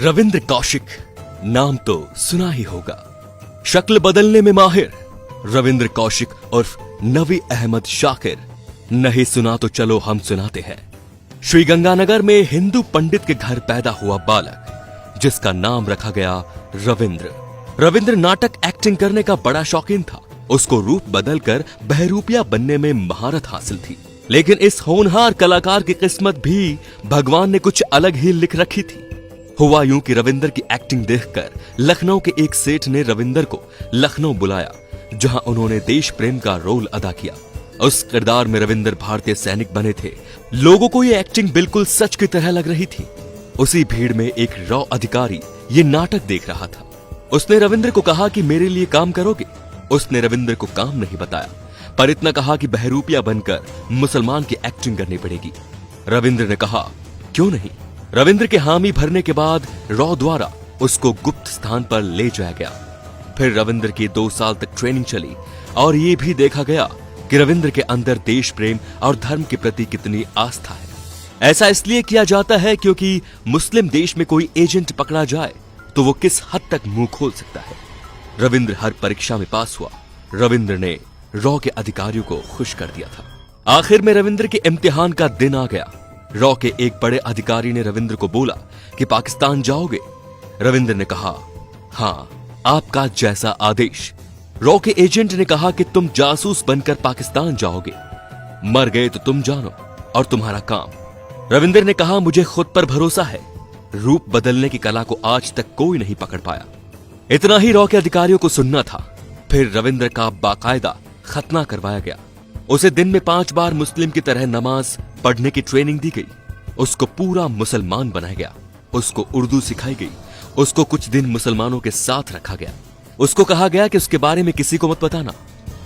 रविंद्र कौशिक नाम तो सुना ही होगा। शक्ल बदलने में माहिर रविंद्र कौशिक उर्फ नवी अहमद शाकिर। नहीं सुना तो चलो हम सुनाते हैं। श्री गंगानगर में हिंदू पंडित के घर पैदा हुआ बालक जिसका नाम रखा गया रविंद्र। रविंद्र नाटक एक्टिंग करने का बड़ा शौकीन था। उसको रूप बदलकर बहरूपिया बनने में महारत हासिल थी। लेकिन इस होनहार कलाकार की किस्मत भी भगवान ने कुछ अलग ही लिख रखी थी। हुआ यूं कि रविंद्र की एक्टिंग देखकर लखनऊ के एक सेठ ने रविंद्र को लखनऊ बुलाया, जहां उन्होंने देश प्रेम का रोल अदा किया। उस किरदार में रविंद्र भारतीय सैनिक बने थे। लोगों को ये एक्टिंग बिल्कुल सच की तरह लग रही थी। उसी भीड़ में एक रॉ अधिकारी ये नाटक देख रहा था। उसने रविंद्र को कहा कि मेरे लिए काम करोगे। उसने रविंद्र को काम नहीं बताया, पर इतना कहा कि बहरूपिया बनकर मुसलमान की एक्टिंग करनी पड़ेगी। रविंद्र ने कहा क्यों नहीं। रविंद्र के हामी भरने के बाद रॉ द्वारा उसको गुप्त स्थान पर ले जाया गया। फिर रविंद्र की 2 साल तक ट्रेनिंग चली और ये भी देखा गया कि रविंद्र के अंदर देश प्रेम और धर्म के प्रति कितनी आस्था है। ऐसा इसलिए किया जाता है क्योंकि मुस्लिम देश में कोई एजेंट पकड़ा जाए तो वो किस हद तक मुंह खोल सकता है। रविंद्र हर परीक्षा में पास हुआ। रविंद्र ने रॉ के अधिकारियों को खुश कर दिया था। आखिर में रविंद्र के इम्तिहान का दिन आ गया। रॉ के एक बड़े अधिकारी ने रविंद्र को बोला कि पाकिस्तान जाओगे। रविंद्र ने कहा हां, आपका जैसा आदेश। रॉ के एजेंट ने कहा कि तुम जासूस बनकर पाकिस्तान जाओगे। मर गए तो तुम जानो और तुम्हारा काम। रविंद्र ने कहा मुझे खुद पर भरोसा है। रूप बदलने की कला को आज तक कोई नहीं पकड़ पाया। इतना ही रॉ के अधिकारियों को सुनना था। फिर रविंद्र का बाकायदा खतना करवाया गया। उसे दिन में 5 बार मुस्लिम की तरह नमाज पढ़ने की ट्रेनिंग दी गई। उसको पूरा मुसलमान बनाया गया। उसको उर्दू सिखाई गई। उसको कुछ दिन मुसलमानों के साथ रखा गया। उसको कहा गया कि उसके बारे में किसी को मत बताना,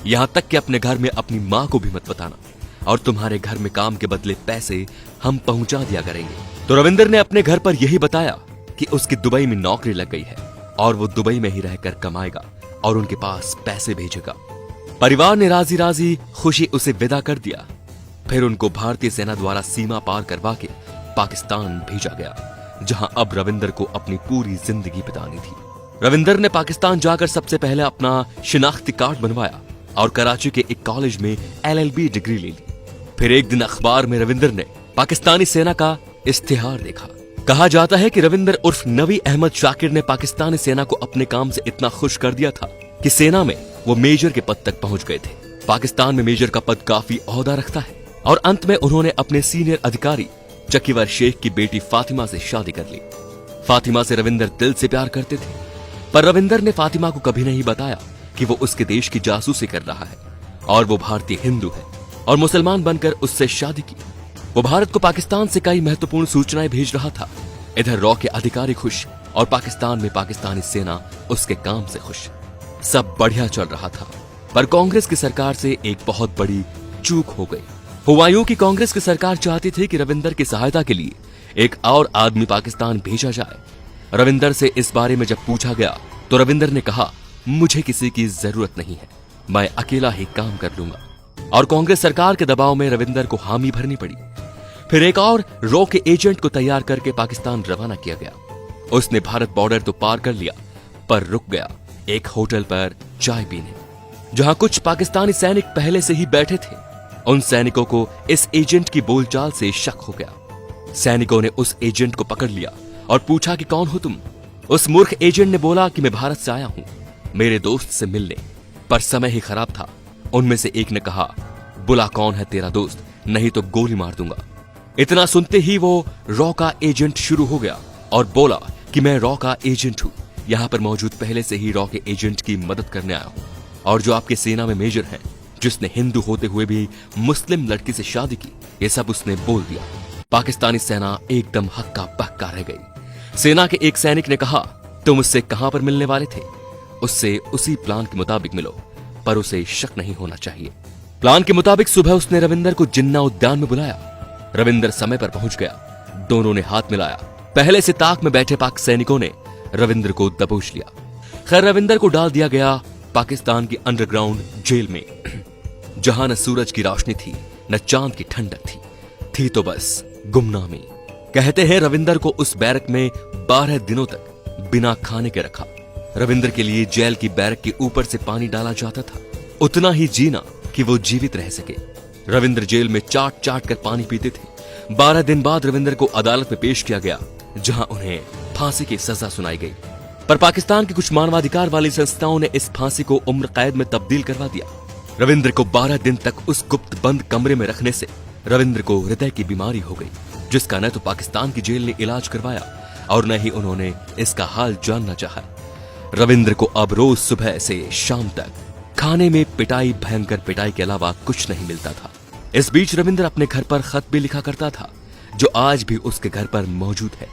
यहां तक कि अपने घर में अपनी मां को भी मत बताना, और तुम्हारे घर में काम के बदले पैसे हम पहुंचा दिया करेंगे। तो रविंद्र ने अपने घर पर यही बताया कि उसकी दुबई में नौकरी लग गई है और वो दुबई में ही रहकर कमाएगा और उनके पास पैसे भेजेगा। परिवार ने राजी राजी खुशी उसे विदा कर दिया। फिर उनको भारतीय सेना द्वारा सीमा पार करवा के पाकिस्तान भेजा गया, जहां अब रविंद्र को अपनी पूरी जिंदगी बितानी थी। रविंद्र ने पाकिस्तान जाकर सबसे पहले अपना शिनाख्ती कार्ड बनवाया और कराची के एक कॉलेज में LLB डिग्री ले ली। फिर एक दिन अखबार में रविंद्र ने पाकिस्तानी सेना का इश्तिहार देखा। कहा जाता है कि रविंद्र उर्फ नवी अहमद शाकिर ने पाकिस्तानी सेना को अपने काम से इतना खुश कर दिया था कि सेना में वो मेजर के पद तक पहुंच गए थे। पाकिस्तान में मेजर का पद काफी ओहदा रखता है। और अंत में उन्होंने अपने सीनियर अधिकारी चकीवर शेख की बेटी फातिमा से शादी कर ली। फातिमा से रविंद्र दिल से प्यार करते थे, पर रविंद्र ने फातिमा को कभी नहीं बताया कि वो उसके देश की जासूसी कर रहा है और वो भारतीय हिंदू है, और मुसलमान बनकर उससे शादी की। वो भारत को पाकिस्तान से कई महत्वपूर्ण सूचनाएं भेज रहा था। इधर रॉ के अधिकारी खुश और पाकिस्तान में पाकिस्तानी सेना उसके काम से खुश। सब बढ़िया चल रहा था, पर कांग्रेस की सरकार से एक बहुत बड़ी चूक हो गई। हुआ यूं कि कांग्रेस की सरकार चाहती थी कि रविंद्र की सहायता के लिए एक और आदमी पाकिस्तान भेजा जाए। रविंद्र से इस बारे में जब पूछा गया तो रविंद्र ने कहा मुझे किसी की जरूरत नहीं है, मैं अकेला ही काम कर लूंगा। और कांग्रेस सरकार के दबाव में रविंद्र को हामी भरनी पड़ी। फिर एक और रॉ के एजेंट को तैयार करके पाकिस्तान रवाना किया गया। उसने भारत बॉर्डर तो पार कर लिया, पर रुक गया एक होटल पर चाय पीने, जहां कुछ पाकिस्तानी सैनिक पहले से ही बैठे थे। उन सैनिकों को इस एजेंट की बोलचाल से शक हो गया। सैनिकों ने उस एजेंट को पकड़ लिया और पूछा कि कौन हो तुम। उस मूर्ख एजेंट ने बोला कि मैं भारत से आया हूं मेरे दोस्त से मिलने, पर समय ही खराब था। उनमें से एक ने कहा बुला कौन है तेरा दोस्त, नहीं तो गोली मार दूंगा। इतना सुनते ही वो रॉ का एजेंट शुरू हो गया और बोला कि मैं रॉ का एजेंट हूं, यहां पर मौजूद पहले से ही रॉ के एजेंट की मदद करने आया हूं, और जो आपके सेना में मेजर हैं, जिसने हिंदू होते हुए भी मुस्लिम लड़की से शादी की, ये सब उसने बोल दिया। पाकिस्तानी सेना एकदम हक्का बक्का रह गई। सेना के एक सैनिक ने कहा तुम उससे कहां पर मिलने वाले थे? उससे उसी प्लान के मुताबिक मिलो, पर उसे शक नहीं होना चाहिए। प्लान के मुताबिक सुबह उसने रविंद्र को जिन्ना उद्यान में बुलाया। रविंद्र समय पर पहुंच गया। दोनों ने हाथ मिलाया। पहले से ताक में बैठे पाक सैनिकों ने रविंद्र को दबोच लिया। खैर रविंद्र को डाल दिया गया पाकिस्तान की अंडरग्राउंड जेल में, जहां न सूरज की रोशनी थी न चांद की ठंडक थी तो बस गुमनामी। कहते हैं रविंदर को उस बैरक में 12 दिनों तक बिना खाने के रखा। रविंदर के लिए जेल की बैरक के ऊपर से पानी डाला जाता था, उतना ही जीना कि वो जीवित रह सके। रविंदर जेल में चाट चाट कर पानी पीते थे। 12 दिन बाद रविंदर को अदालत में पेश किया गया, जहां उन्हें फांसी की सजा सुनाई गई। पर पाकिस्तान की कुछ मानवाधिकार वाली संस्थाओं ने इस फांसी को उम्र कैद में तब्दील करवा दिया। रविंद्र को 12 दिन तक उस गुप्त बंद कमरे में रखने से रविंद्र को हृदय की बीमारी हो गई, जिसका न तो पाकिस्तान की जेल ने इलाज करवाया और न ही उन्होंने इसका हाल जानना चाहा। रविंद्र को अब रोज सुबह से शाम तक खाने में पिटाई, भयंकर पिटाई के अलावा कुछ नहीं मिलता था। इस बीच रविंद्र अपने घर पर खत भी लिखा करता था, जो आज भी उसके घर पर मौजूद है,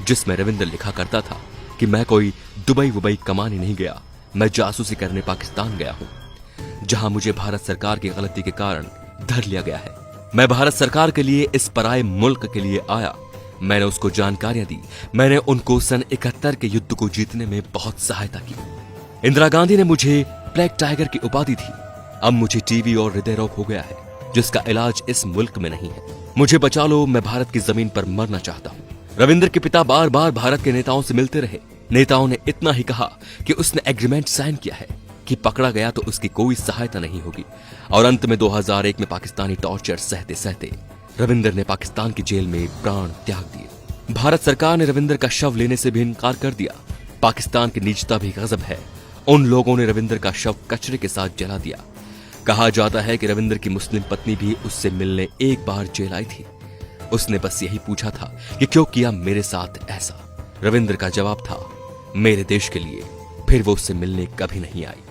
जिसमें रविंद्र लिखा करता था कि मैं कोई दुबई कमाने नहीं गया, मैं जासूसी करने पाकिस्तान गया हूं, जहां मुझे भारत सरकार की गलती के कारण धर लिया गया है। मैं भारत सरकार के लिए इस पराये मुल्क के लिए आया। मैंने उसको जानकारियां दी, मैंने उनको सन 71 के युद्ध को जीतने में बहुत सहायता की। इंदिरा गांधी ने मुझे ब्लैक टाइगर की उपाधि दी। अब मुझे टीबी और हृदय रोग हो गया है, जिसका इलाज इस मुल्क में नहीं है। मुझे बचा लो, मैं भारत की जमीन पर मरना चाहता हूँ। रविंद्र के पिता बार बार भारत के नेताओं से मिलते रहे। नेताओं ने इतना ही कहा कि उसने एग्रीमेंट साइन किया है कि पकड़ा गया तो उसकी कोई सहायता नहीं होगी। और अंत में 2001 में पाकिस्तानी टॉर्चर सहते सहते रविंद्र ने पाकिस्तान की जेल में प्राण त्याग दिए। भारत सरकार ने रविंद्र का शव लेने से भी इनकार कर दिया। पाकिस्तान की नीचता भी गजब है। उन लोगों ने रविंद्र का शव कचरे के साथ जला दिया। कहा जाता है कि रविंद्र की मुस्लिम पत्नी भी उससे मिलने एक बार जेल आई थी। उसने बस यही पूछा था कि क्यों किया मेरे साथ ऐसा। रविंद्र का जवाब था, मेरे देश के लिए। फिर वो उससे मिलने कभी नहीं आई।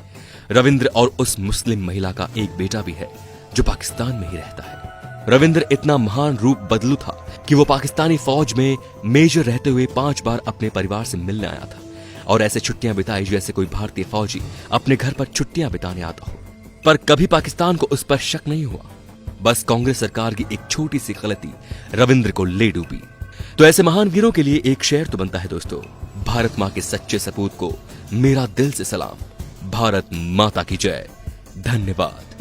रविंद्र और उस मुस्लिम महिला का एक बेटा भी है, जो पाकिस्तान में ही रहता है। रविंद्र इतना महान रूप बदलू था कि वो पाकिस्तानी फौज में मेजर रहते हुए 5 बार अपने परिवार से मिलने आया था और ऐसे छुट्टियां बिताई जैसे कोई भारतीय फौजी अपने घर पर छुट्टियां बिताने आता हो। पर कभी पाकिस्तान को उस पर शक नहीं हुआ। बस कांग्रेस सरकार की एक छोटी सी गलती रविंद्र को ले डूबी। तो ऐसे महान वीरों के लिए एक शेर तो बनता है दोस्तों, भारत मां के सच्चे सपूत को मेरा दिल से सलाम। भारत माता की जय। धन्यवाद।